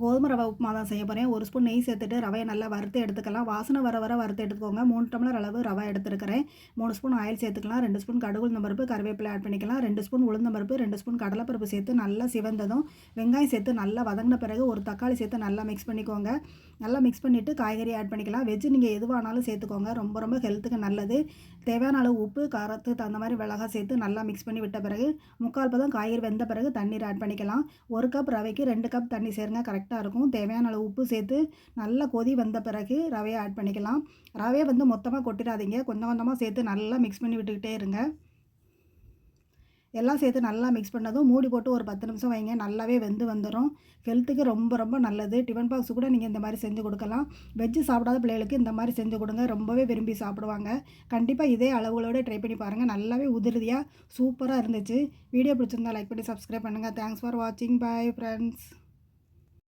கோதுமை ரவை உப்புமா தான் செய்ய போகிறேன். 1 ஸ்பூன் நெய் சேர்த்துட்டு ரவையை நல்லா வறுத்து எடுத்துக்கலாம். வாசனை வர வர வறுத்து எடுத்துக்கோங்க. 3 டம்ளர் அளவு ரவை எடுத்துருக்கிறேன். 3 ஸ்பூன் ஆயில் சேர்த்துக்கலாம். 2 ஸ்பூன் கடுகு உளுந்தம் பருப்பு, கருவேப்பிலை ஆட் பண்ணிக்கலாம். 2 ஸ்பூன் உளுந்தம் பருப்பு, 2 ஸ்பூன் கடலைப்பருப்பு சேர்த்து நல்லா சிவந்ததும் வெங்காயம் சேர்த்து நல்லா வதங்கின பிறகு ஒரு தக்காளி சேர்த்து நல்லா மிக்ஸ் பண்ணிக்கோங்க. நல்லா மிக்ஸ் பண்ணிவிட்டு காய்கறி ஆட் பண்ணிக்கலாம். வெஜ்ஜு நீங்கள் எதுவானாலும் சேர்த்துக்கோங்க. ரொம்ப ரொம்ப ஹெல்த்துக்கு நல்லது. தேவையான அளவு உப்பு, காரத்துக்கு தகுந்த மாதிரி மிளகாய் சேர்த்து நல்லா மிக்ஸ் பண்ணி விட்ட பிறகு 3/4 பதம் காய்கறி வெந்த பிறகு தண்ணீர் ஆட் பண்ணிக்கலாம். 1 கப் ரவைக்கு 2 கப் தண்ணி சேருங்க, கரெக்டாக இருக்கும். தேவையான அளவு உப்பு சேர்த்து நல்லா கொதி வந்த பிறகு ரவையை ஆட் பண்ணிக்கலாம். ரவையை மொத்தமாக கொட்டிடாதீங்க, கொஞ்சம் கொஞ்சமாக சேர்த்து நல்லா மிக்ஸ் பண்ணி விட்டுக்கிட்டே இருங்க. எல்லாம் சேர்த்து நல்லா மிக்ஸ் பண்ணதும் மூடி போட்டு ஒரு 10 நிமிஷம் வைங்க. நல்லாவே வெந்து வந்துடும். ஹெல்த்துக்கு ரொம்ப ரொம்ப நல்லது. டிஃபன் பாக்ஸ் கூட நீங்கள் இந்த மாதிரி செஞ்சு கொடுக்கலாம். வெஜ்ஜு சாப்பிடாத பிள்ளைகளுக்கு இந்த மாதிரி செஞ்சு கொடுங்க, ரொம்பவே விரும்பி சாப்பிடுவாங்க. கண்டிப்பாக இதே அளவுகளோடு ட்ரை பண்ணி பாருங்கள். நல்லாவே உதிரியாக சூப்பராக இருந்துச்சு. வீடியோ பிடிச்சிருந்தா லைக் பண்ணி சப்ஸ்கிரைப் பண்ணுங்கள். தேங்க்ஸ் ஃபார் வாட்சிங். Bye friends.